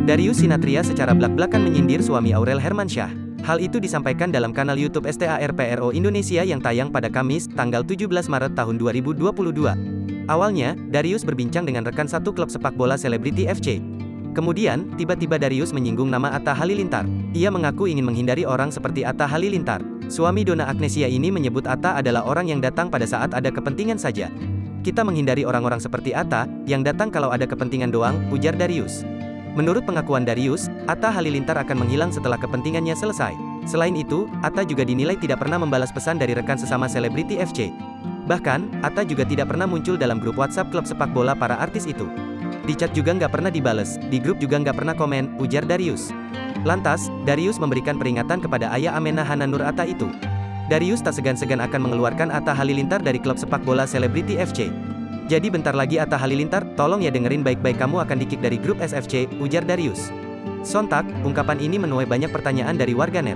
Darius Sinathrya secara blak-blakan menyindir suami Aurel Hermansyah. Hal itu disampaikan dalam kanal YouTube STARPRO Indonesia yang tayang pada Kamis, tanggal 17 Maret tahun 2022. Awalnya, Darius berbincang dengan rekan satu klub sepak bola selebriti FC. Kemudian, tiba-tiba Darius menyinggung nama Atta Halilintar. Ia mengaku ingin menghindari orang seperti Atta Halilintar. Suami Donna Agnesia ini menyebut Atta adalah orang yang datang pada saat ada kepentingan saja. Kita menghindari orang-orang seperti Atta, yang datang kalau ada kepentingan doang, ujar Darius. Menurut pengakuan Darius, Atta Halilintar akan menghilang setelah kepentingannya selesai. Selain itu, Atta juga dinilai tidak pernah membalas pesan dari rekan sesama selebriti FC. Bahkan, Atta juga tidak pernah muncul dalam grup WhatsApp klub sepak bola para artis itu. Di chat juga nggak pernah dibales, di grup juga nggak pernah komen, ujar Darius. Lantas, Darius memberikan peringatan kepada ayah Amenah Hananur Atta itu. Darius tak segan-segan akan mengeluarkan Atta Halilintar dari klub sepak bola selebriti FC. Jadi bentar lagi Atta Halilintar, tolong ya dengerin baik-baik kamu akan di-kick dari grup SFC, ujar Darius. Sontak, ungkapan ini menuai banyak pertanyaan dari warganet.